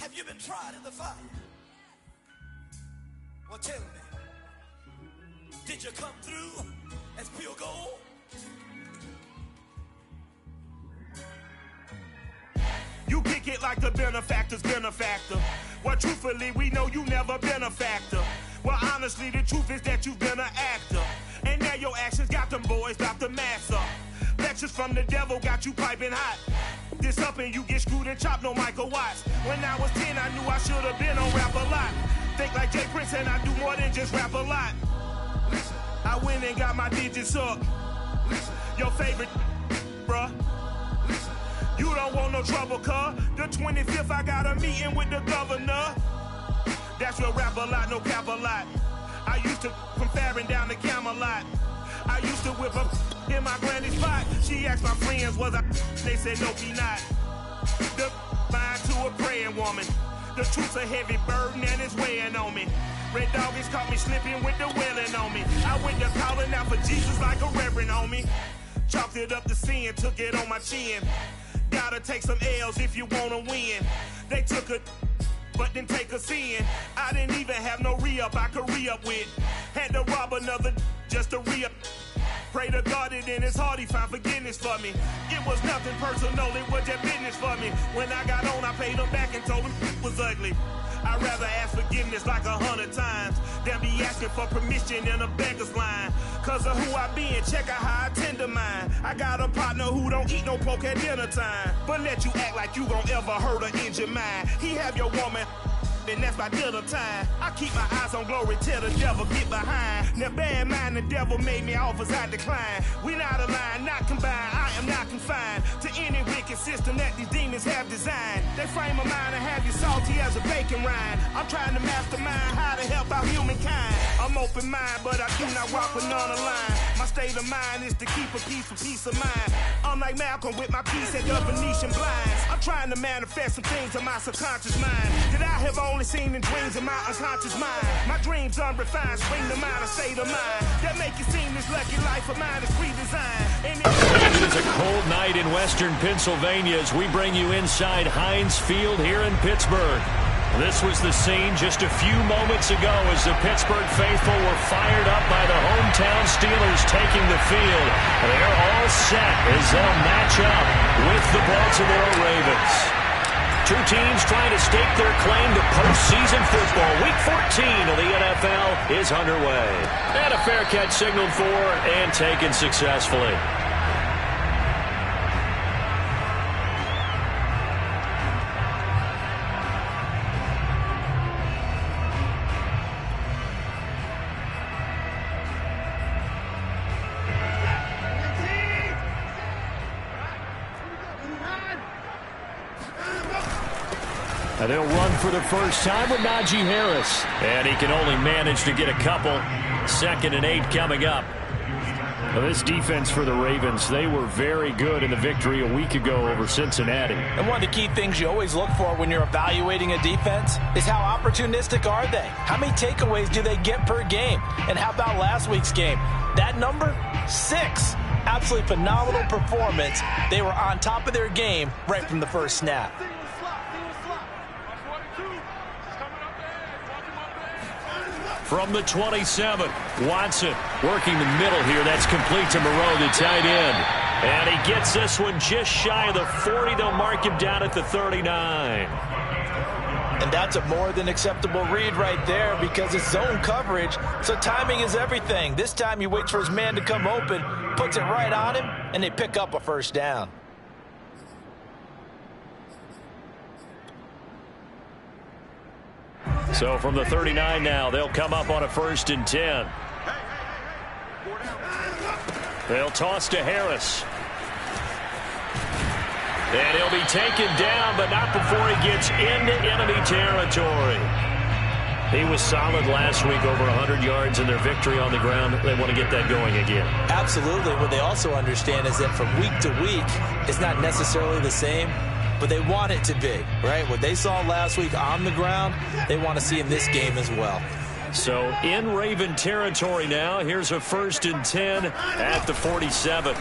Have you been tried in the fire? Well, tell me, did you come through as pure gold? You kick it like the benefactor's benefactor. Well, truthfully, we know you never been a factor. Well, honestly, the truth is that you've been an actor. And now your actions got them boys about to mass up. Lectures from the devil got you piping hot. This up and you get screwed and chopped, no Michael Watts. When I was 10, I knew I should have been on rap a lot. Think like Jay Prince and I do more than just rap a lot. Listen, I went and got my digits up. Listen, your favorite, bruh. Listen, you don't want no trouble, cuz. The 25th, I got a meeting with the governor. That's real rap a lot, no cap a lot. I used to from Farron down to Camelot. I used to whip up in my granny's spot. She asked my friends, was I? They said, no, be not. The mind to a praying woman. The truth's a heavy burden and it's weighing on me. Red doggies caught me slipping with the wailing on me. I went to calling out for Jesus like a reverend on me. Chalked it up to sin, took it on my chin. Gotta take some L's if you wanna win. They took a but didn't take a sin. I didn't even have no re-up I could re-up with. Had to rob another just to re-up. Pray to God that in his heart he found forgiveness for me. It was nothing personal, it was just business for me. When I got on, I paid him back and told him it was ugly. I'd rather ask forgiveness like 100 times than be asking for permission in a beggar's line. Cause of who I be and check out how I tend to mine. I got a partner who don't eat no pork at dinner time, but let you act like you gon' ever hurt or injure mine. He have your woman, and that's by dinner time. I keep my eyes on glory till the devil get behind. Now bear in mind the devil made me offers I decline. We not aligned, not combined, I am not confined to any wicked system that these demons have designed. They frame a mind and have you salty as a bacon rind. I'm trying to mastermind how to help out humankind. I'm open mind, but I do not walk with none aligned. My state of mind is to keep a peace for peace of mind. I'm like Malcolm with my piece at the Venetian blinds. I'm trying to manifest some things in my subconscious mind that I have only seen in dreams in my unconscious mind. My dreams unrefined, spring to mind, a state of mind that make it seem this lucky life of mine is pre-designed. It is a cold night in western Pennsylvania as we bring you inside Heinz Field here in Pittsburgh. This was the scene just a few moments ago as the Pittsburgh faithful were fired up by the hometown Steelers taking the field. They're all set as they'll match up with the Baltimore Ravens. Two teams trying to stake their claim to postseason football. Week 14 of the NFL is underway. And a fair catch signaled for and taken successfully. And they'll run for the first time with Najee Harris. And he can only manage to get a couple. 2nd and 8 coming up. Now this defense for the Ravens, they were very good in the victory a week ago over Cincinnati. And one of the key things you always look for when you're evaluating a defense is how opportunistic are they? How many takeaways do they get per game? And how about last week's game? That number, 6. Absolutely phenomenal performance. They were on top of their game right from the first snap. From the 27, Watson working the middle here. That's complete to Moreau, the tight end. And he gets this one just shy of the 40. They'll mark him down at the 39. And that's a more than acceptable read right there because it's zone coverage, so timing is everything. This time he waits for his man to come open, puts it right on him, and they pick up a first down. So from the 39 now, they'll come up on a 1st and 10. They'll toss to Harris. And he'll be taken down, but not before he gets into enemy territory. He was solid last week, over 100 yards in their victory on the ground. They want to get that going again. Absolutely. What they also understand is that from week to week, it's not necessarily the same, but they want it to be, right? What they saw last week on the ground, they want to see in this game as well. So in Raven territory now, here's a 1st and 10 at the 47.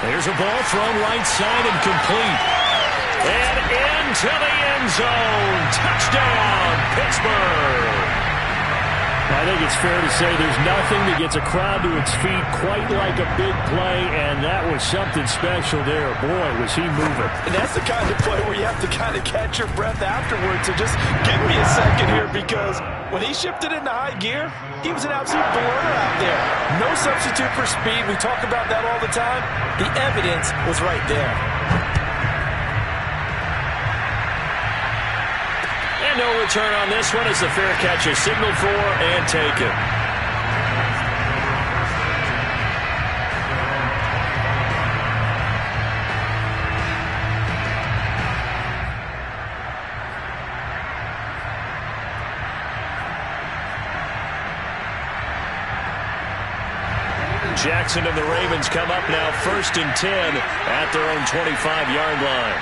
There's a ball thrown right side and complete. And into the end zone. Touchdown, Pittsburgh. I think it's fair to say there's nothing that gets a crowd to its feet quite like a big play, and that was something special there. Boy, was he moving. And that's the kind of play where you have to kind of catch your breath afterwards. So just give me a second here, because when he shifted into high gear, he was an absolute blur out there. No substitute for speed. We talk about that all the time. The evidence was right there. And no return on this one as the fair catch is signaled for and taken. Jackson and the Ravens come up now 1st and 10 at their own 25-yard line.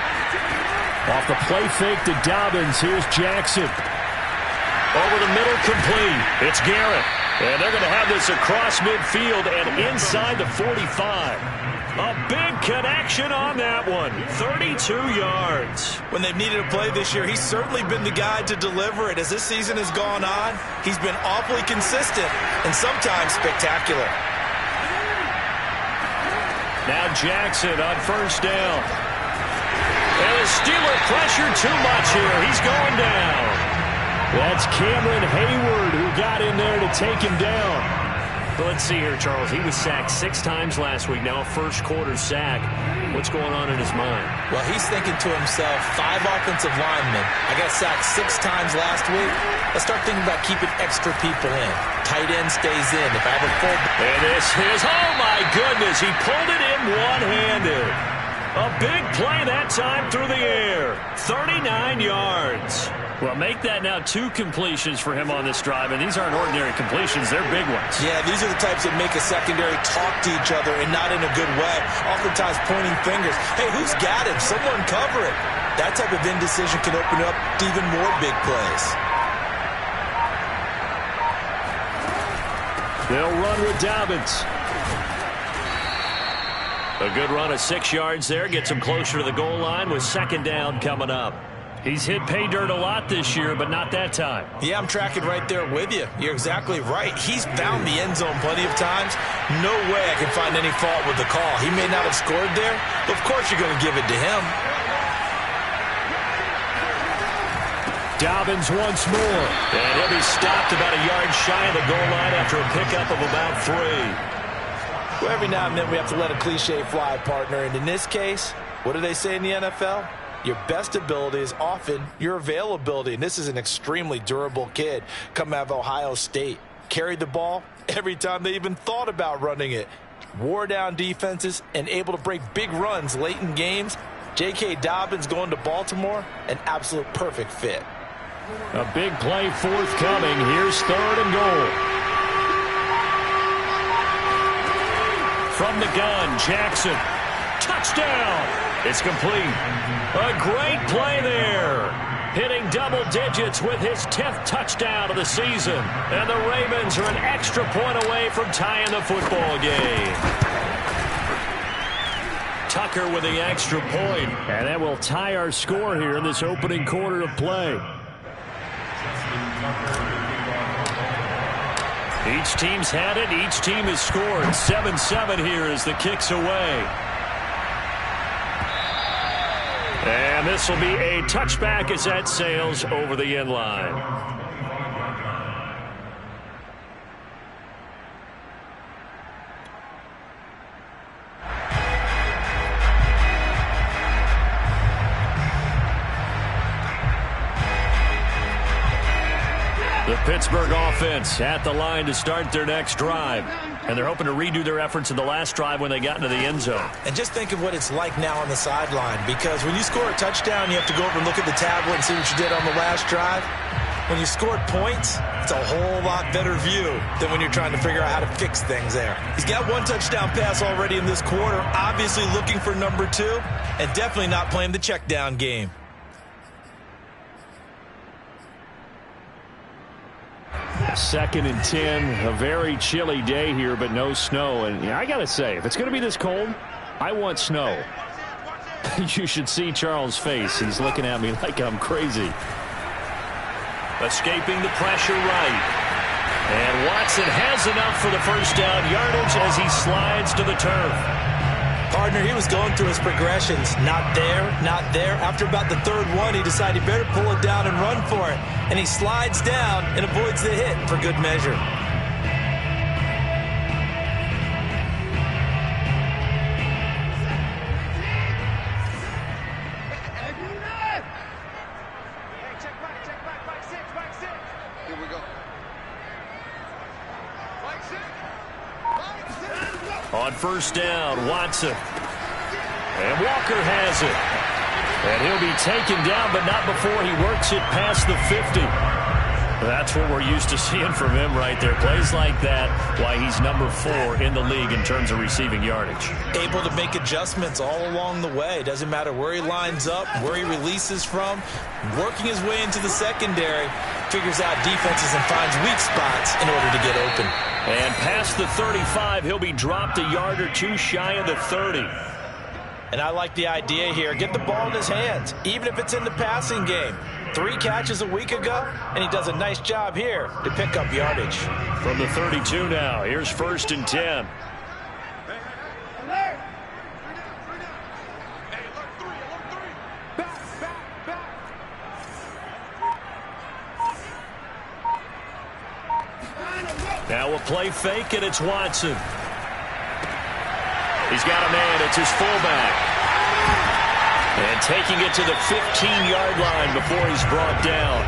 Off the play fake to Dobbins, here's Jackson. Over the middle, complete. It's Garrett. And they're going to have this across midfield and inside the 45. A big connection on that one. 32 yards. When they've needed a play this year, he's certainly been the guy to deliver it. As this season has gone on, he's been awfully consistent and sometimes spectacular. Now Jackson on 1st down. And the Steeler pressure too much here. He's going down. That's Cameron Hayward who got in there to take him down. But let's see here, Charles. He was sacked 6 times last week. Now a first-quarter sack. What's going on in his mind? Well, he's thinking to himself, 5 offensive linemen. I got sacked 6 times last week. Let's start thinking about keeping extra people in. Tight end stays in. If I have a full... And this is, oh my goodness, he pulled it in one-handed. A big play that time through the air. 39 yards. Well, make that now 2 completions for him on this drive, and these aren't ordinary completions. They're big ones. Yeah, these are the types that make a secondary talk to each other and not in a good way. Oftentimes pointing fingers. Hey, who's got him? Someone cover it. That type of indecision can open up to even more big plays. They'll run with Dobbins. A good run of 6 yards there. Gets him closer to the goal line with 2nd down coming up. He's hit pay dirt a lot this year, but not that time. Yeah, I'm tracking right there with you. You're exactly right. He's found the end zone plenty of times. No way I can find any fault with the call. He may not have scored there, but of course you're going to give it to him. Dobbins once more. And he'll be stopped about a yard shy of the goal line after a pickup of about 3. Well, every now and then we have to let a cliche fly, partner. And in this case, what do they say in the NFL? Your best ability is often your availability. And this is an extremely durable kid coming out of Ohio State. Carried the ball every time they even thought about running it. Wore down defenses and able to break big runs late in games. J.K. Dobbins going to Baltimore, an absolute perfect fit. A big play forthcoming. Here's 3rd and goal. From the gun, Jackson. Touchdown. It's complete. A great play there. Hitting double digits with his 10th touchdown of the season. And the Ravens are an extra point away from tying the football game. Tucker with the extra point. And that will tie our score here in this opening quarter of play. Each team's had it. Each team has scored. 7-7 here as the kick's away. And this will be a touchback as that sails over the end line. The Pittsburgh offense at the line to start their next drive. And they're hoping to redo their efforts in the last drive when they got into the end zone. And just think of what it's like now on the sideline, because when you score a touchdown, you have to go over and look at the tablet and see what you did on the last drive. When you scored points, it's a whole lot better view than when you're trying to figure out how to fix things there. He's got 1 touchdown pass already in this quarter, obviously looking for number 2, and definitely not playing the check down game. Second and 10, a very chilly day here, but no snow. And I got to say, if it's going to be this cold, I want snow. You should see Charles' face. He's looking at me like I'm crazy. Escaping the pressure right. And Watson has enough for the first down yardage as he slides to the turf. Partner, he was going through his progressions. Not there, not there. After about the third one, he decided he better pull it down and run for it. And he slides down and avoids the hit for good measure. On first down, Watson. And Walker has it. And he'll be taken down, but not before he works it past the 50. That's what we're used to seeing from him right there. Plays like that, why he's number 4 in the league in terms of receiving yardage. Able to make adjustments all along the way. Doesn't matter where he lines up, where he releases from. Working his way into the secondary. Figures out defenses and finds weak spots in order to get open. And past the 35, he'll be dropped a yard or two shy of the 30. And I like the idea here. Get the ball in his hands, even if it's in the passing game. 3 catches a week ago, and he does a nice job here to pick up yardage. From the 32 now, here's first and 10. Now a play fake, and it's Watson. He's got a man. It's his fullback. And taking it to the 15-yard line before he's brought down.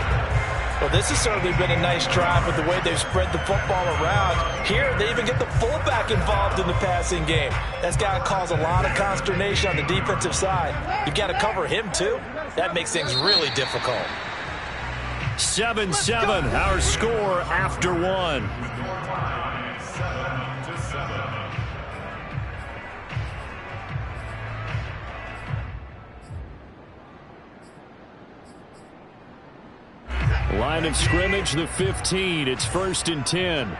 Well, this has certainly been a nice drive with the way they've spread the football around. Here, they even get the fullback involved in the passing game. That's got to cause a lot of consternation on the defensive side. You've got to cover him, too. That makes things really difficult. 7-7, our score after 1. Line of scrimmage, the 15. It's first and 10.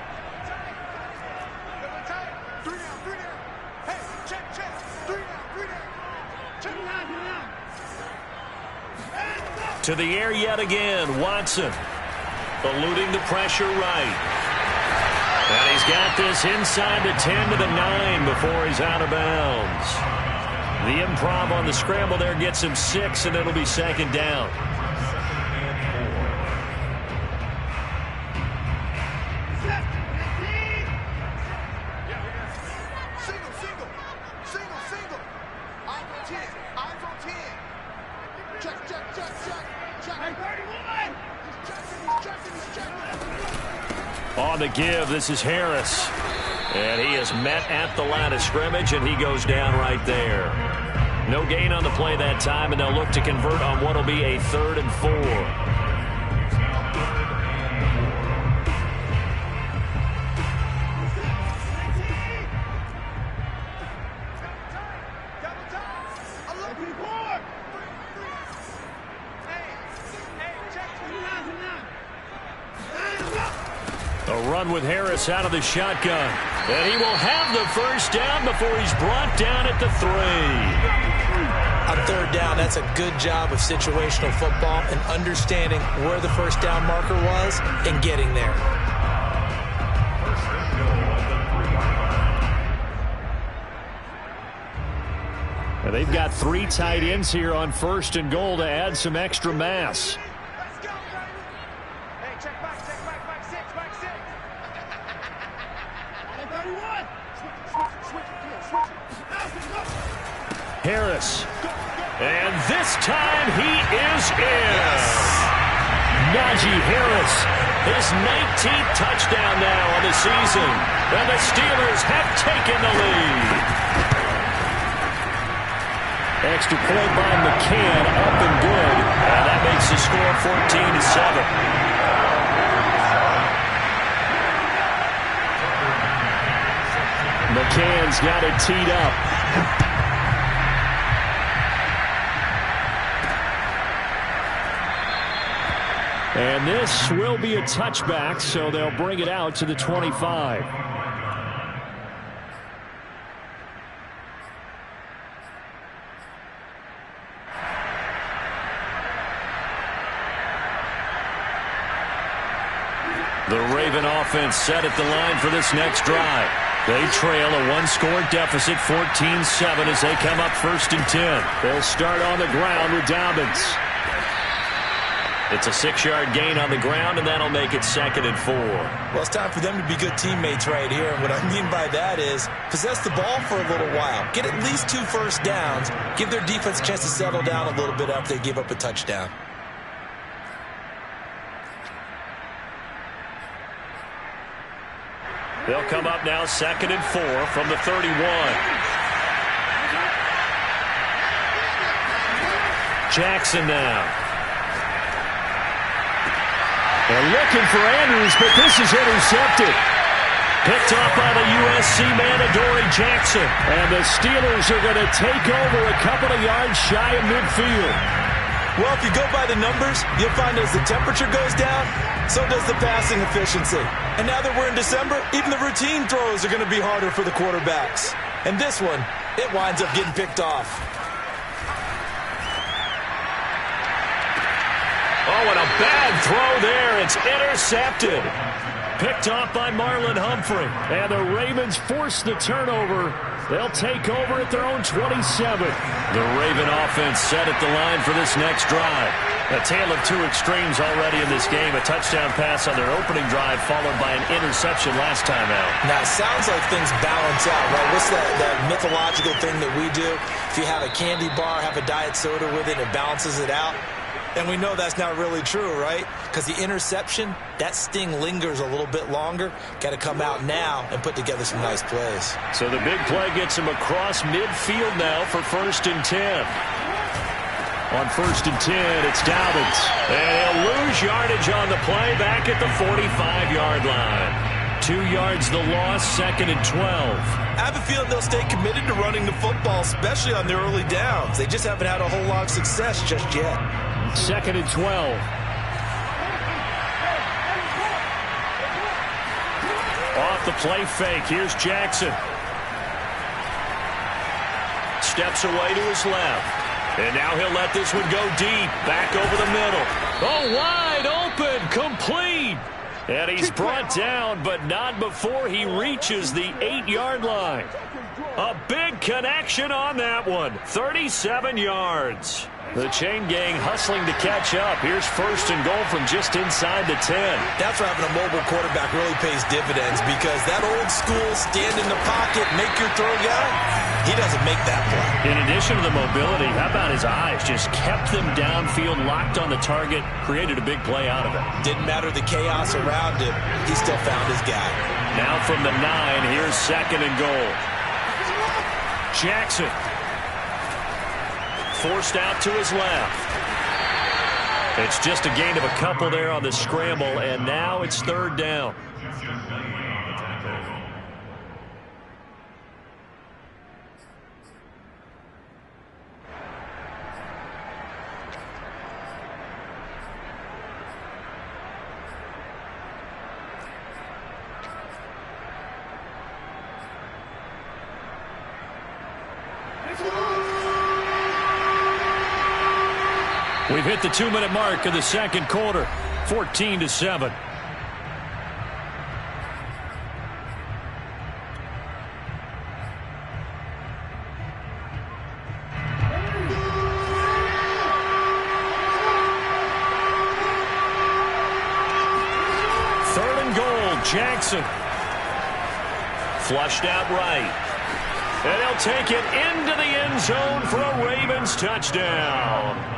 To the air yet again, Watson. Eluding the pressure right. And he's got this inside the 10 to the 9 before he's out of bounds. The improv on the scramble there gets him 6, and it'll be second down. On the give, this is Harris. And he is met at the line of scrimmage, and he goes down right there. No gain on the play that time, and they'll look to convert on what will be a 3rd and 4. A run with Harris out of the shotgun. And he will have the first down before he's brought down at the 3. On 3rd down, that's a good job of situational football and understanding where the first down marker was and getting there. And they've got 3 tight ends here on 1st and goal to add some extra mass. Harris. And this time he is in. Najee Harris, his 19th touchdown now on the season. And the Steelers have taken the lead. Extra point by McCann, up and good. And that makes the score 14-7. McCann's got it teed up. And this will be a touchback, so they'll bring it out to the 25. Raven offense set at the line for this next drive. They trail a one-score deficit, 14-7, as they come up 1st and 10. They'll start on the ground with Dobbins. It's a 6-yard gain on the ground, and that'll make it 2nd and 4. Well, it's time for them to be good teammates right here. And what I mean by that is possess the ball for a little while. Get at least 2 first downs. Give their defense a chance to settle down a little bit after they give up a touchdown. They'll come up now 2nd and 4 from the 31. Jackson now. They're looking for Andrews, but this is intercepted. Picked off by the USC man, Adoree Jackson. And the Steelers are going to take over a couple of yards shy of midfield. Well, if you go by the numbers, you'll find as the temperature goes down, so does the passing efficiency. And now that we're in December, even the routine throws are going to be harder for the quarterbacks. And this one, it winds up getting picked off. Oh, and a bad throw there. It's intercepted. Picked off by Marlon Humphrey. And the Ravens force the turnover. They'll take over at their own 27. The Raven offense set at the line for this next drive. A tale of 2 extremes already in this game. A touchdown pass on their opening drive followed by an interception last time out. Now, it sounds like things balance out, right? What's that mythological thing that we do? If you have a candy bar, have a diet soda with it, it balances it out. And we know that's not really true, right? Because the interception, that sting lingers a little bit longer. Got to come out now and put together some nice plays. So the big play gets him across midfield now for 1st and 10. On 1st and 10, it's Dobbins. And he'll lose yardage on the play back at the 45-yard line. 2 yards the loss, 2nd and 12. I have a feeling they'll stay committed to running the football, especially on their early downs. They just haven't had a whole lot of success just yet. 2nd and 12. Off the play fake. Here's Jackson. Steps away to his left. And now he'll let this one go deep. Back over the middle. Oh, wide open. Complete. And he's brought down, but not before he reaches the 8-yard line. A big connection on that one. 37 yards. The chain gang hustling to catch up. Here's 1st and goal from just inside the 10. That's where having a mobile quarterback really pays dividends, because that old school stand in the pocket, make your throw guy, he doesn't make that play. In addition to the mobility, how about his eyes? Just kept them downfield, locked on the target, created a big play out of it. Didn't matter the chaos around him. He still found his guy. Now from the 9, here's 2nd and goal. Jackson. Forced out to his left. It's just a gain of a couple there on the scramble, and now it's 3rd down. We've hit the 2-minute mark of the 2nd quarter, 14-7. Third and goal, Jackson. Flushed out right. And he'll take it into the end zone for a Ravens touchdown.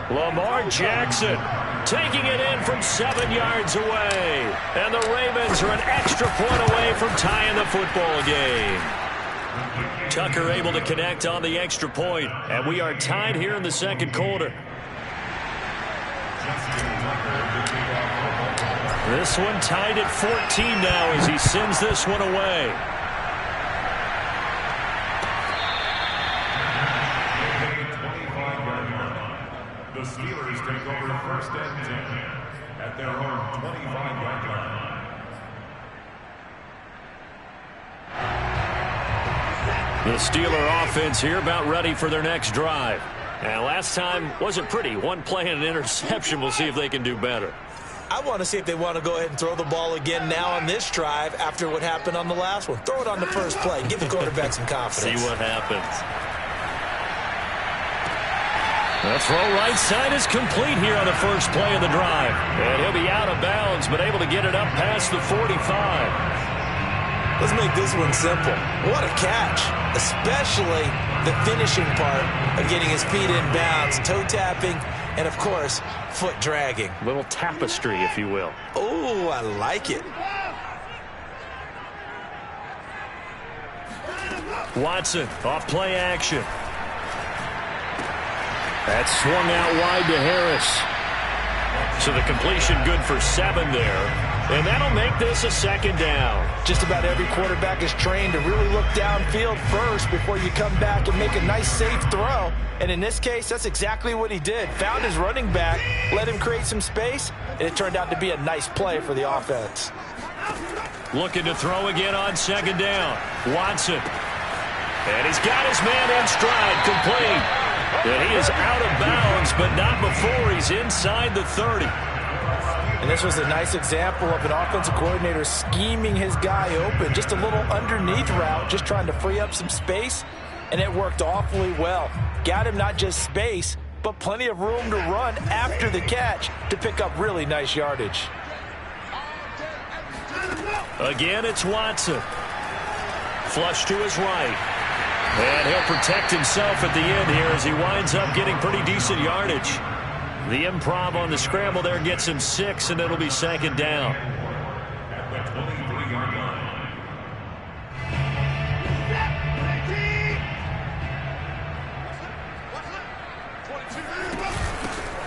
Lamar Jackson taking it in from 7 yards away. And the Ravens are an extra point away from tying the football game. Tucker able to connect on the extra point. And we are tied here in the 2nd quarter. This one tied at 14 now as he sends this one away. The Steelers take over 1st and 10 at their own 25-yard line. The Steeler offense here about ready for their next drive. And last time wasn't pretty. One play and an interception. We'll see if they can do better. I want to see if they want to go ahead and throw the ball again now on this drive after what happened on the last one. Throw it on the first play. Give the quarterback some confidence. See what happens. The throw right side is complete here on the first play of the drive. And he'll be out of bounds, but able to get it up past the 45. Let's make this one simple. What a catch, especially the finishing part of getting his feet in bounds, toe tapping, and, of course, foot dragging. Little tapestry, if you will. Oh, I like it. Watson off play action. That swung out wide to Harris. So the completion good for 7 there. And that'll make this a second down. Just about every quarterback is trained to really look downfield first before you come back and make a nice, safe throw. And in this case, that's exactly what he did. Found his running back, let him create some space, and it turned out to be a nice play for the offense. Looking to throw again on second down. Watson. And he's got his man in stride, complete. And he is out of bounds, but not before he's inside the 30. And this was a nice example of an offensive coordinator scheming his guy open. Just a little underneath route, just trying to free up some space, and it worked awfully well. Got him not just space, but plenty of room to run after the catch to pick up really nice yardage. Again, it's Watson. Flush to his right. And he'll protect himself at the end here as he winds up getting pretty decent yardage. The improv on the scramble there gets him 6, and it'll be second down. At the 23-yard line.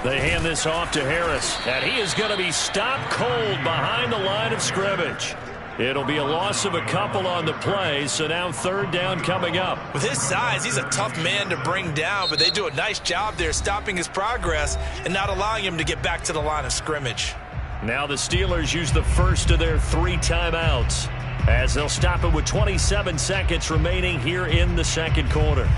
They hand this off to Harris, and he is going to be stopped cold behind the line of scrimmage. It'll be a loss of a couple on the play, so now third down coming up. With his size, he's a tough man to bring down, but they do a nice job there stopping his progress and not allowing him to get back to the line of scrimmage. Now the Steelers use the first of their 3 timeouts as they'll stop it with 27 seconds remaining here in the second quarter.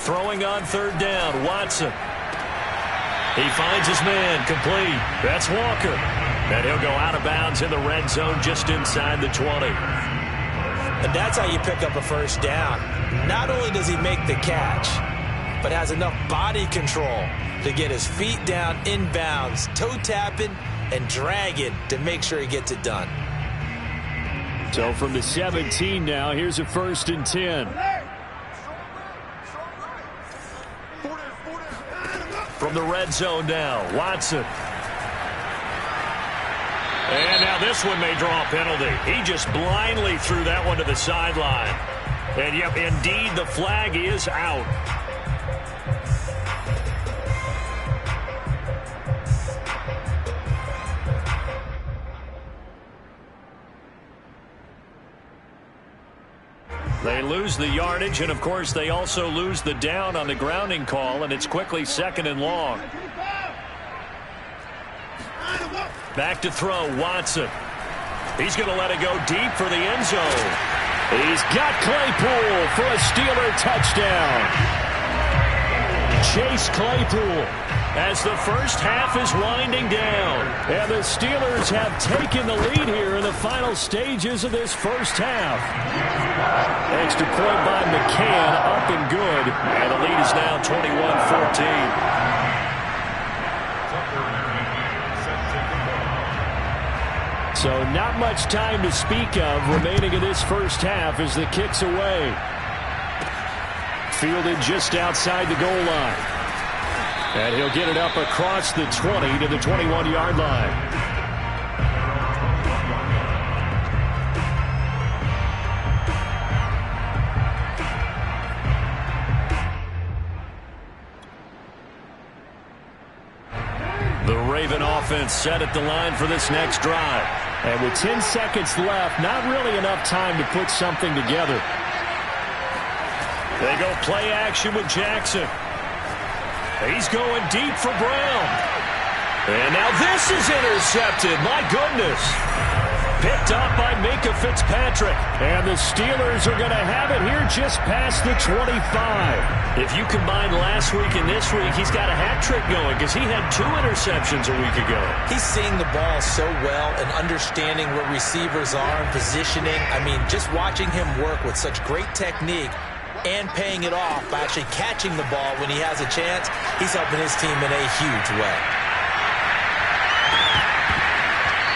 Throwing on third down, Watson. He finds his man, complete. That's Walker. And he'll go out of bounds in the red zone just inside the 20. And that's how you pick up a first down. Not only does he make the catch, but has enough body control to get his feet down in bounds, toe tapping and dragging to make sure he gets it done. So from the 17 now, here's a 1st and 10. From the red zone now, Watson. And now this one may draw a penalty. He just blindly threw that one to the sideline. And yep, indeed, the flag is out. They lose the yardage, and of course they also lose the down on the grounding call, and it's quickly 2nd and long. Back to throw, Watson. He's going to let it go deep for the end zone. He's got Claypool for a Steeler touchdown. Chase Claypool as the first half is winding down. And the Steelers have taken the lead here in the final stages of this first half. Extra point by McCann, up and good. And the lead is now 21-14. So not much time to speak of remaining in this first half as the kick's away. Fielded just outside the goal line. And he'll get it up across the 20 to the 21-yard line. The Raven offense set at the line for this next drive. And with 10 seconds left, not really enough time to put something together. They go play action with Jackson. He's going deep for Brown. And now this is intercepted. My goodness. Picked up by Minka Fitzpatrick. And the Steelers are going to have it here just past the 25. If you combine last week and this week, he's got a hat trick going because he had 2 interceptions a week ago. He's seeing the ball so well and understanding where receivers are and positioning. I mean, just watching him work with such great technique and paying it off by actually catching the ball when he has a chance, he's helping his team in a huge way.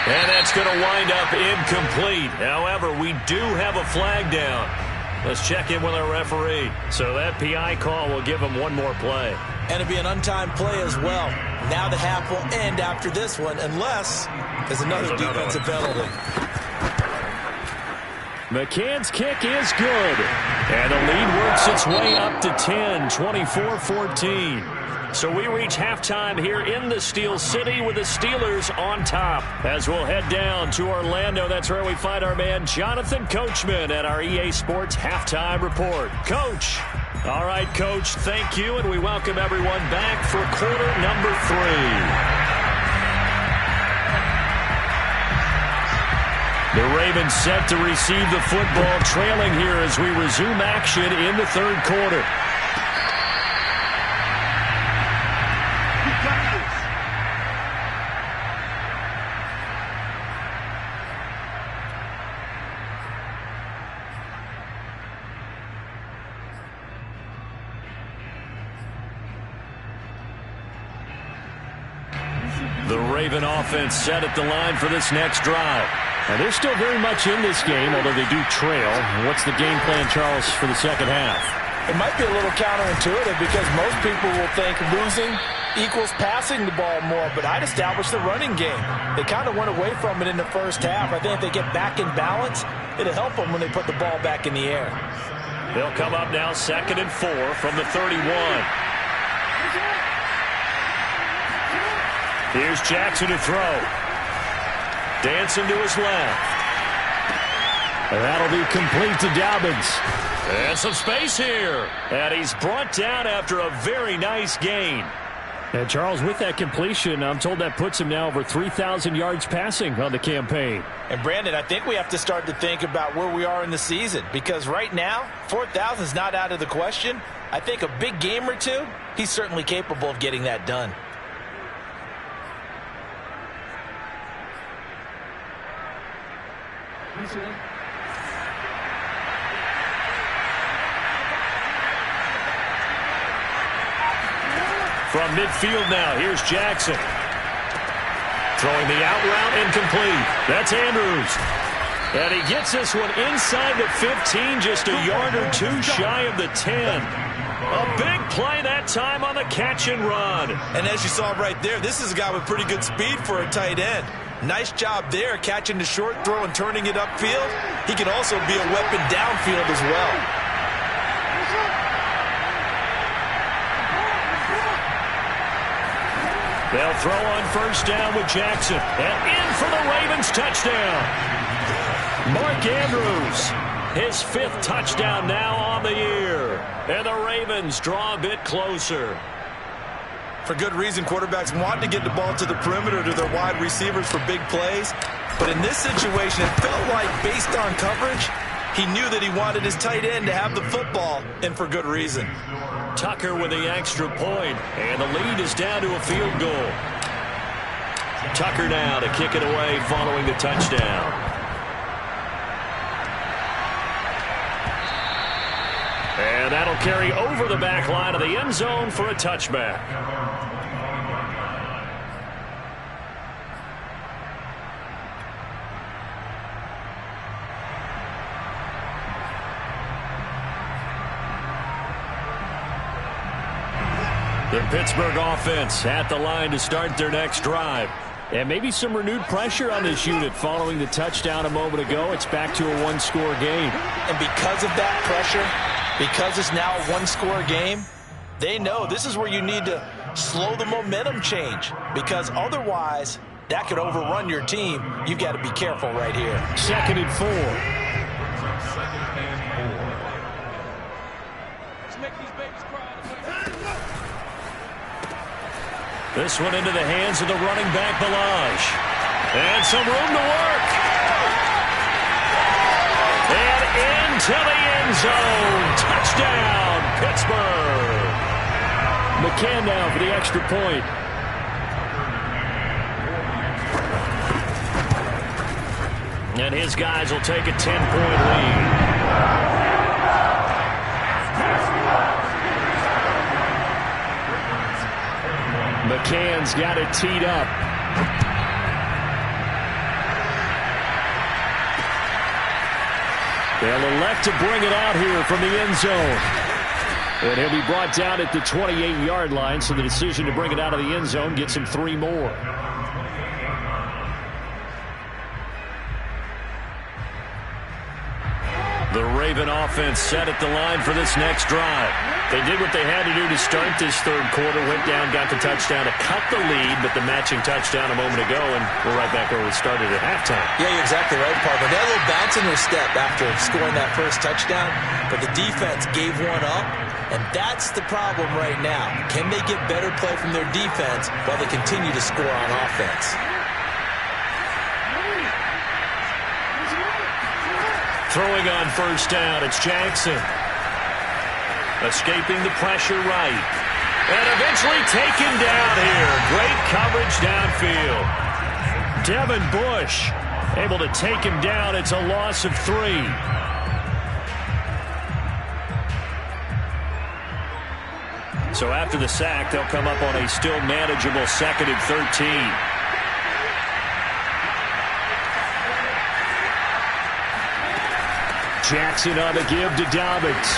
And that's going to wind up incomplete. However, we do have a flag down. Let's check in with our referee. So that PI call will give him one more play. And it'll be an untimed play as well. Now the half will end after this one, unless there's another defensive penalty. McCann's kick is good. And the lead works its way up to 10, 24-14. So we reach halftime here in the Steel City with the Steelers on top. As we'll head down to Orlando, that's where we find our man Jonathan Coachman at our EA Sports Halftime Report. Coach. All right, Coach, thank you, and we welcome everyone back for quarter number 3. The Ravens set to receive the football, trailing here as we resume action in the third quarter. The Raven offense set at the line for this next drive. And they're still very much in this game, although they do trail. What's the game plan, Charles, for the second half? It might be a little counterintuitive because most people will think losing equals passing the ball more, but I'd establish the running game. They kind of went away from it in the first half. I think if they get back in balance, it'll help them when they put the ball back in the air. They'll come up now 2nd and 4 from the 31. Here's Jackson to throw. Dancing to his left. And that'll be complete to Dobbins. And some space here. And he's brought down after a very nice gain. And Charles, with that completion, I'm told that puts him now over 3,000 yards passing on the campaign. And Brandon, I think we have to start to think about where we are in the season, because right now, 4,000 is not out of the question. I think a big game or two, he's certainly capable of getting that done. From midfield now, here's Jackson. Throwing the out route incomplete. That's Andrews. And he gets this one inside the 15, just a yard or two shy of the 10. A big play that time on the catch and run. And as you saw right there, this is a guy with pretty good speed for a tight end. Nice job there, catching the short throw and turning it upfield. He can also be a weapon downfield as well. They'll throw on first down with Jackson. And in for the Ravens touchdown. Mark Andrews, his 5th touchdown now on the year. And the Ravens draw a bit closer. For good reason, quarterbacks want to get the ball to the perimeter to their wide receivers for big plays. But in this situation, it felt like based on coverage, he knew that he wanted his tight end to have the football, and for good reason. Tucker with the extra point, and the lead is down to a field goal. Tucker now to kick it away following the touchdown. And that'll carry over the back line of the end zone for a touchback. The Pittsburgh offense at the line to start their next drive. And maybe some renewed pressure on this unit following the touchdown a moment ago. It's back to a one-score game. And because of that pressure, because it's now a one-score game, they know this is where you need to slow the momentum change, because otherwise that could overrun your team. You've got to be careful right here. 2nd and 4. This one into the hands of the running back, Balaj. And some room to work. And into the end zone. Touchdown, Pittsburgh. McCann now for the extra point. And his guys will take a 10-point lead. McCann's got it teed up. They'll elect to bring it out here from the end zone. And he'll be brought down at the 28-yard line, so the decision to bring it out of the end zone gets him 3 more. The Raven offense set at the line for this next drive. They did what they had to do to start this third quarter, went down, got the touchdown to cut the lead, but the matching touchdown a moment ago, and we're right back where we started at halftime. Yeah, you're exactly right, Parker. They had a little bounce in their step after scoring that first touchdown, but the defense gave one up, and that's the problem right now. Can they get better play from their defense while they continue to score on offense? Throwing on first down, it's Jackson. Escaping the pressure right. And eventually taken down here. Great coverage downfield. Devin Bush able to take him down. It's a loss of 3. So after the sack, they'll come up on a still manageable 2nd and 13. Jackson on the give to Dobbins.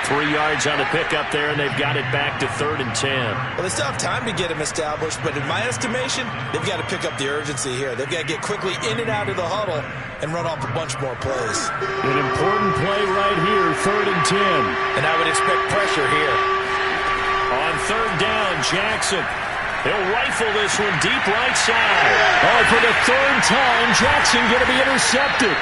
3 yards on the pickup there, and they've got it back to 3rd and 10. Well, they still have time to get him established, but in my estimation, they've got to pick up the urgency here. They've got to get quickly in and out of the huddle and run off a bunch more plays. An important play right here, 3rd and 10. And I would expect pressure here. On 3rd down, Jackson. He'll rifle this one deep right side. Oh, for the 3rd time, Jackson going to be intercepted.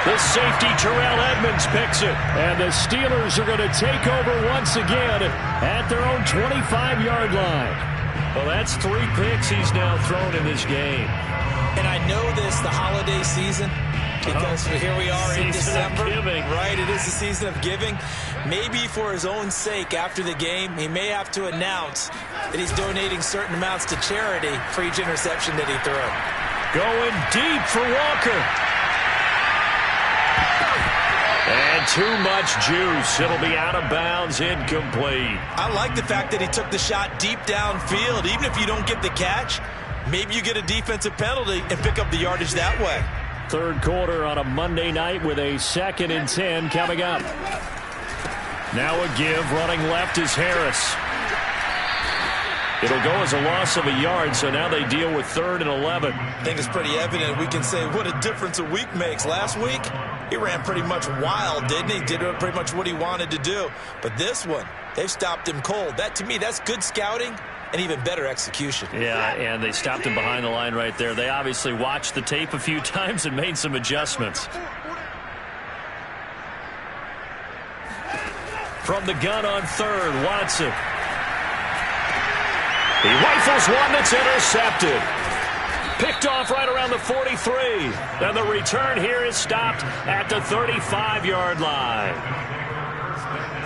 The safety, Terrell Edmonds, picks it. And the Steelers are going to take over once again at their own 25-yard line. Well, that's 3 picks he's now thrown in this game. And I know this, the holiday season, because here we are in December. Right, it is the season of giving. Maybe for his own sake, after the game, he may have to announce that he's donating certain amounts to charity for each interception that he threw. Going deep for Walker. And too much juice. It'll be out of bounds, incomplete. I like the fact that he took the shot deep downfield. Even if you don't get the catch, maybe you get a defensive penalty and pick up the yardage that way. 3rd quarter on a Monday night with a 2nd and 10 coming up. Now a give, running left is Harris. It'll go as a loss of a yard, so now they deal with 3rd and 11. I think it's pretty evident. We can say what a difference a week makes. Last week, he ran pretty much wild, didn't he? Did pretty much what he wanted to do. But this one, they've stopped him cold. That, to me, that's good scouting and even better execution. Yeah, and they stopped him behind the line right there. They obviously watched the tape a few times and made some adjustments. From the gun on 3rd, Watson. He rifles one that's intercepted. Picked off right around the 43. And the return here is stopped at the 35-yard line.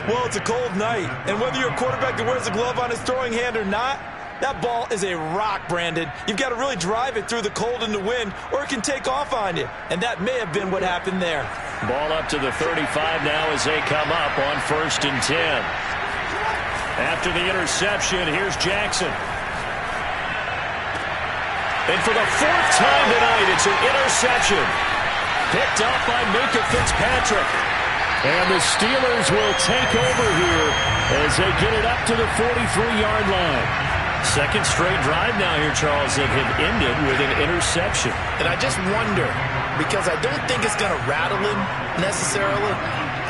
Well, it's a cold night. And whether you're a quarterback that wears a glove on his throwing hand or not, that ball is a rock, Brandon. You've got to really drive it through the cold and the wind, or it can take off on you. And that may have been what happened there. Ball up to the 35 now as they come up on 1st and 10. After the interception, here's Jackson. And for the 4th time tonight, it's an interception. Picked up by Minka Fitzpatrick. And the Steelers will take over here as they get it up to the 43-yard line. 2nd straight drive now here, Charles, that had ended with an interception. And I just wonder, because I don't think it's going to rattle him necessarily,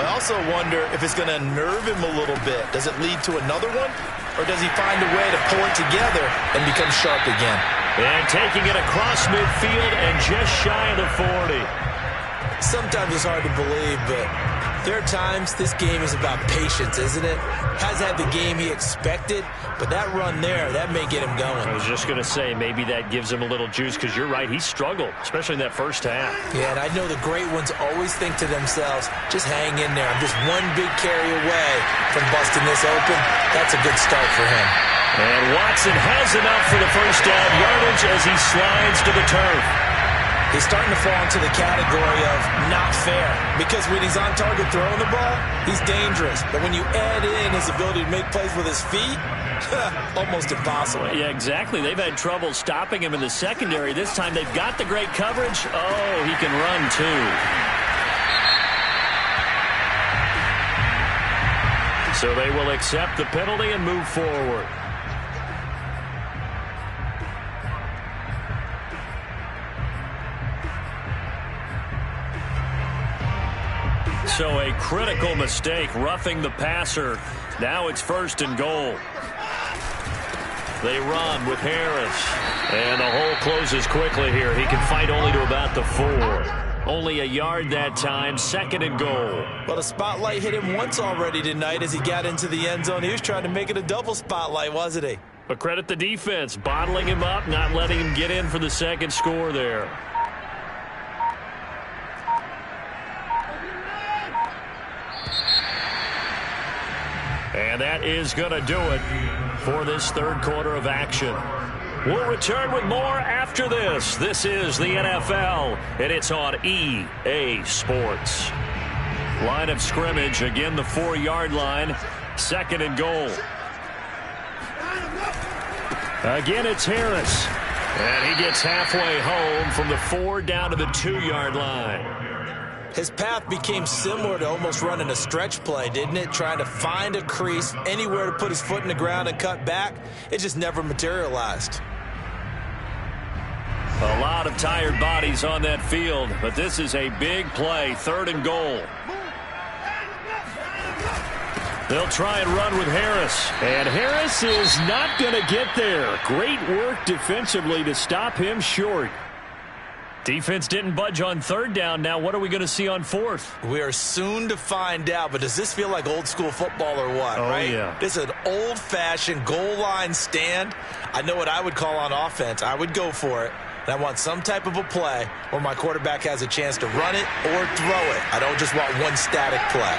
I also wonder if it's going to nerve him a little bit. Does it lead to another one? Or does he find a way to pull it together and become sharp again? And taking it across midfield and just shy of the 40. Sometimes it's hard to believe, but There are times this game is about patience, isn't it? Has had the game he expected, but that run there, that may get him going. I was just going to say, maybe that gives him a little juice, because you're right, he struggled, especially in that first half. Yeah, and I know the great ones always think to themselves, just hang in there. I'm just one big carry away from busting this open. That's a good start for him. And Watson has enough for the first down yardage as he slides to the turf. He's starting to fall into the category of not fair, because when he's on target throwing the ball, he's dangerous. But when you add in his ability to make plays with his feet, almost impossible. Yeah, exactly. They've had trouble stopping him in the secondary. This time they've got the great coverage. Oh, he can run too. So they will accept the penalty and move forward. So a critical mistake, roughing the passer. Now it's 1st and goal. They run with Harris. And the hole closes quickly here. He can fight only to about the 4. Only a yard that time, 2nd and goal. Well, the spotlight hit him once already tonight as he got into the end zone. He was trying to make it a double spotlight, wasn't he? But credit the defense, bottling him up, not letting him get in for the 2nd score there. And that is going to do it for this 3rd quarter of action. We'll return with more after this. This is the NFL, and it's on EA Sports. Line of scrimmage, again the 4-yard line, 2nd and goal. Again, it's Harris. And he gets halfway home from the 4 down to the 2-yard line. His path became similar to almost running a stretch play, didn't it? Trying to find a crease, anywhere to put his foot in the ground and cut back. It just never materialized. A lot of tired bodies on that field, but this is a big play, 3rd and goal. They'll try and run with Harris. And Harris is not going to get there. Great work defensively to stop him short. Defense didn't budge on 3rd down. Now what are we going to see on 4th? We are soon to find out, but does this feel like old school football or what, right? Yeah. This is an old-fashioned goal line stand. I know what I would call on offense. I would go for it. And I want some type of a play where my quarterback has a chance to run it or throw it. I don't just want one static play.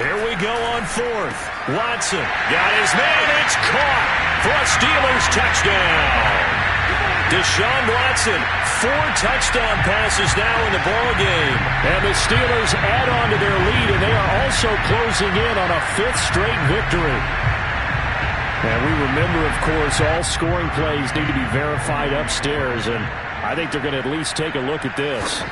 Here we go on 4th. Watson got his man. It's caught for a Steelers touchdown. Deshaun Watson, 4 touchdown passes now in the ball game. And the Steelers add on to their lead, and they are also closing in on a 5th straight victory. And we remember, of course, all scoring plays need to be verified upstairs, and I think they're going to at least take a look at this.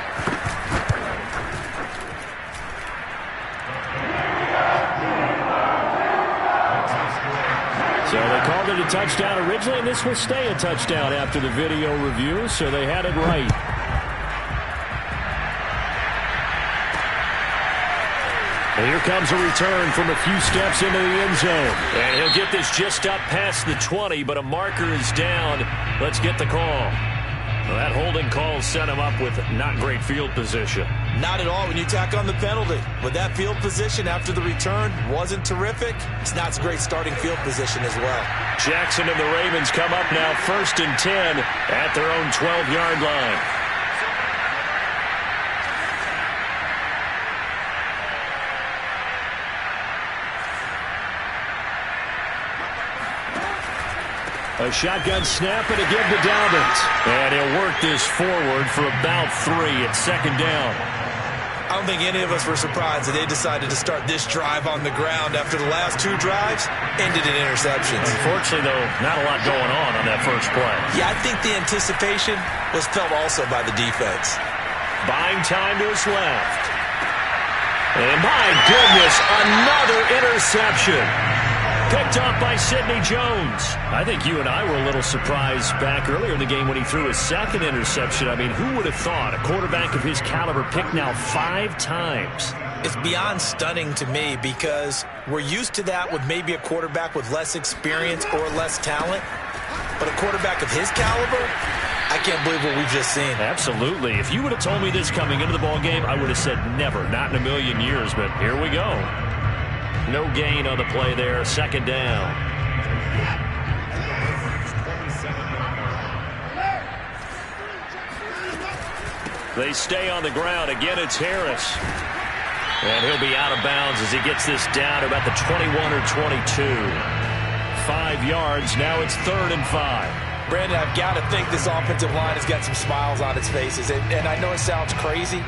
So they called it a touchdown originally, and this will stay a touchdown after the video review, so they had it right. And here comes a return from a few steps into the end zone. And he'll get this just up past the 20, but a marker is down. Let's get the call. Well, that holding call set him up with not great field position. Not at all when you tack on the penalty. With that field position after the return wasn't terrific, it's not a great starting field position as well. Jackson and the Ravens come up now 1st and 10 at their own 12-yard line. A shotgun snap and a give to Dobbins. And he'll work this forward for about 3 at 2nd down. I don't think any of us were surprised that they decided to start this drive on the ground after the last 2 drives ended in interceptions. Unfortunately, though, not a lot going on that first play. Yeah, I think the anticipation was felt also by the defense. Buying time to his left. And my goodness, another interception. Picked up by Sidney Jones. I think you and I were a little surprised back earlier in the game when he threw his 2nd interception. I mean, who would have thought a quarterback of his caliber picked now 5 times? It's beyond stunning to me because we're used to that with maybe a quarterback with less experience or less talent. But a quarterback of his caliber, I can't believe what we've just seen. Absolutely. If you would have told me this coming into the ball game, I would have said never, not in a million years. But here we go. No gain on the play there. Second down. They stay on the ground. Again, it's Harris. And he'll be out of bounds as he gets this down to about the 21 or 22. 5 yards. Now it's 3rd and 5. Brandon, I've got to think this offensive line has got some smiles on its faces. And I know it sounds crazy,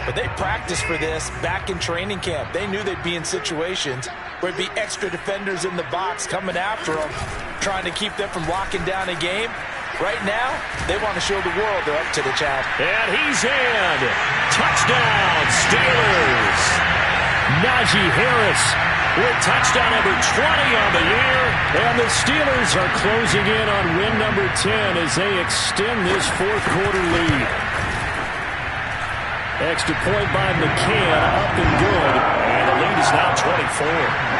but they practiced for this back in training camp. They knew they'd be in situations where it'd be extra defenders in the box coming after them, trying to keep them from locking down a game. Right now, they want to show the world they're up to the challenge. And he's in. Touchdown, Steelers. Najee Harris with touchdown number 20 on the year. And the Steelers are closing in on win number 10 as they extend this fourth-quarter lead. Extra point by McCann, up and good. And the lead is now 24.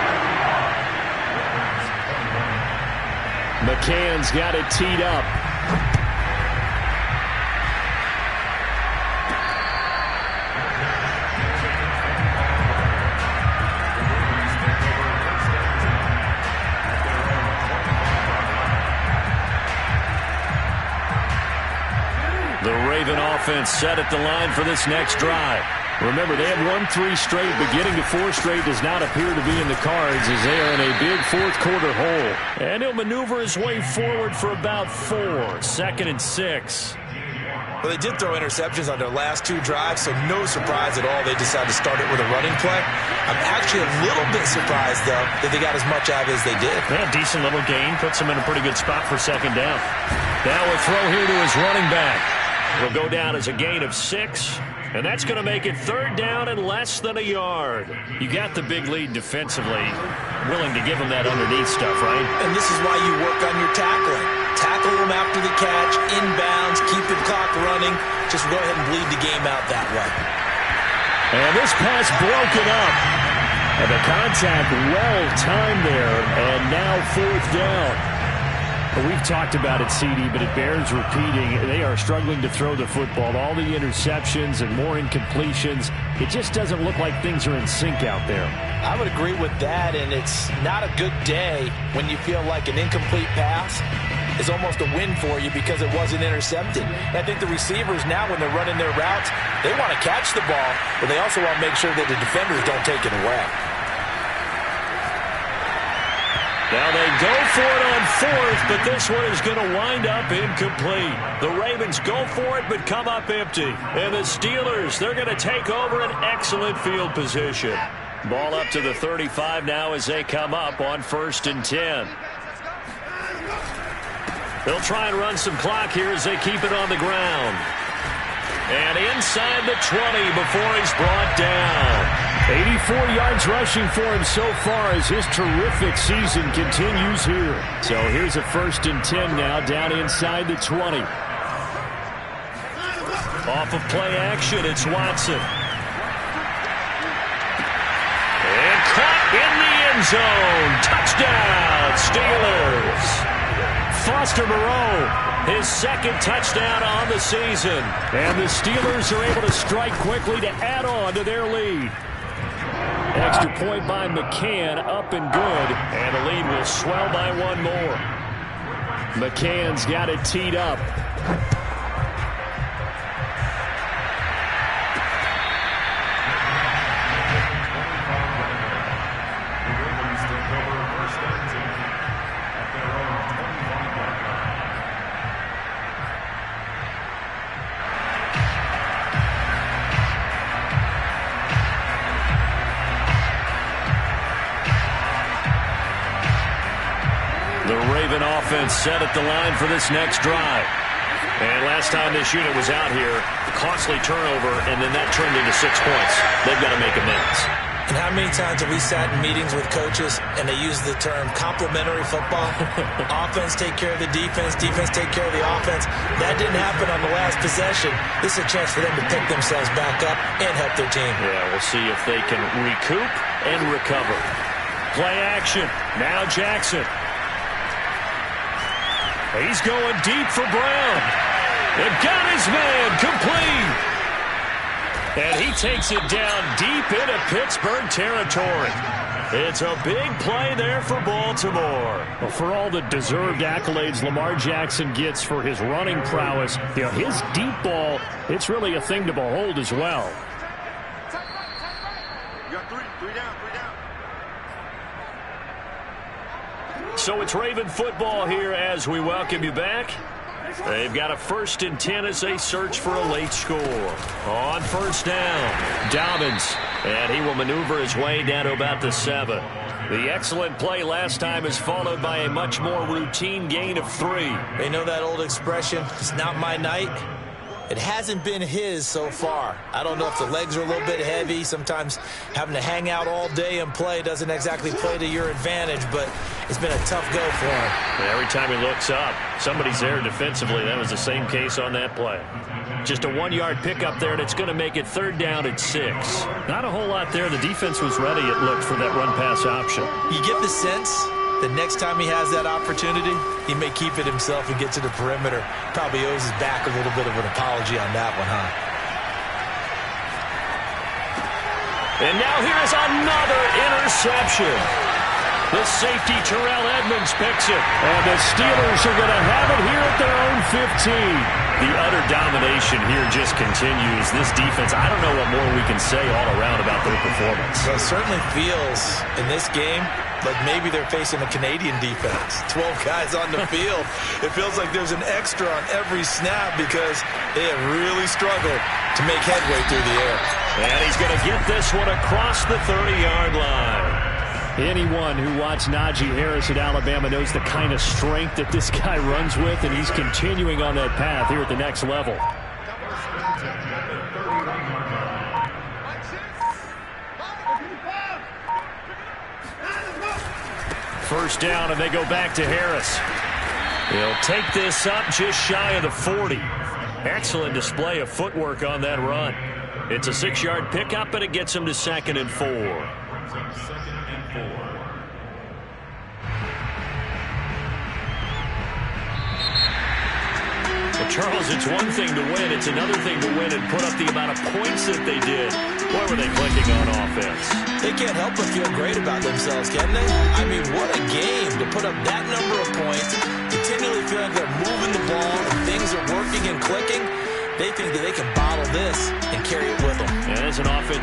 McCann's got it teed up. The Raven offense set at the line for this next drive. Remember, they have won 3 straight, but getting to 4 straight does not appear to be in the cards as they are in a big fourth-quarter hole. And he'll maneuver his way forward for about 4. 2nd and 6. Well, they did throw interceptions on their last 2 drives, so no surprise at all they decided to start it with a running play. I'm actually a little bit surprised, though, that they got as much out of it as they did. Yeah, decent little gain. Puts them in a pretty good spot for 2nd down. Now a throw here to his running back. It'll go down as a gain of 6. And that's going to make it 3rd down and less than a yard. You got the big lead defensively. Willing to give them that underneath stuff, right? And this is why you work on your tackling. Tackle them after the catch, inbounds, keep the clock running. Just go ahead and bleed the game out that way. And this pass broken up. And the contact well timed there. And now 4th down. We've talked about it, CD, but it bears repeating. They are struggling to throw the football. All the interceptions and more incompletions. It just doesn't look like things are in sync out there. I would agree with that, and it's not a good day when you feel like an incomplete pass is almost a win for you because it wasn't intercepted. And I think the receivers now, when they're running their routes, they want to catch the ball, but they also want to make sure that the defenders don't take it away. Now they go for it on 4th, but this one is going to wind up incomplete. The Ravens go for it, but come up empty. And the Steelers, they're going to take over an excellent field position. Ball up to the 35 now as they come up on 1st and 10. They'll try and run some clock here as they keep it on the ground. And inside the 20 before he's brought down. 84 yards rushing for him so far as his terrific season continues here. So here's a 1st and 10 now down inside the 20. Off of play action, it's Watson. And caught in the end zone. Touchdown, Steelers. Foster Moreau, his 2nd touchdown on the season. And the Steelers are able to strike quickly to add on to their lead. Extra point by McCann, up and good. And the lead will swell by 1 more. McCann's got it teed up. Offense set at the line for this next drive. And last time this unit was out here, costly turnover, and then that turned into 6 points. They've got to make amends. And how many times have we sat in meetings with coaches and they use the term complementary football? Offense take care of the defense, defense take care of the offense. That didn't happen on the last possession. This is a chance for them to pick themselves back up and help their team. Yeah, we'll see if they can recoup and recover. Play action. Now Jackson. He's going deep for Brown. And got his man complete. And he takes it down deep into Pittsburgh territory. It's a big play there for Baltimore. Well, for all the deserved accolades Lamar Jackson gets for his running prowess, his deep ball, it's really a thing to behold as well. You got three down. So it's Raven football here as we welcome you back. They've got a 1st and 10 as they search for a late score. On first down, Dobbins, and he will maneuver his way down to about the 7. The excellent play last time is followed by a much more routine gain of 3. They know that old expression, it's not my night. It hasn't been his so far. I don't know if the legs are a little bit heavy. Sometimes having to hang out all day and play doesn't exactly play to your advantage, but it's been a tough go for him. And every time he looks up, somebody's there defensively. That was the same case on that play. Just a 1-yard pickup there, and it's going to make it 3rd down at 6. Not a whole lot there. The defense was ready, it looked, for that run-pass option. You get the sense that next time he has that opportunity, he may keep it himself and get to the perimeter. Probably owes his back a little bit of an apology on that one, huh? And now here is another interception. The safety, Terrell Edmonds, picks it. And the Steelers are going to have it here at their own 15. The utter domination here just continues. This defense, I don't know what more we can say all around about their performance. Well, it certainly feels in this game like maybe they're facing a Canadian defense. 12 guys on the field. It feels like there's an extra on every snap because they have really struggled to make headway through the air. And he's going to get this one across the 30-yard line. Anyone who watched Najee Harris at Alabama knows the kind of strength that this guy runs with, and he's continuing on that path here at the next level. First down, and they go back to Harris. He'll take this up just shy of the 40. Excellent display of footwork on that run. It's a 6-yard pickup, and it gets him to 2nd and 4. Well, Charles, it's one thing to win. It's another thing to win and put up the amount of points that they did. Boy, were they clicking on offense. They can't help but feel great about themselves, can they? I mean, what a game to put up that number of points, continually feeling they're moving the ball and things are working and clicking. They think that they can bottle this and carry it with them. And as an offense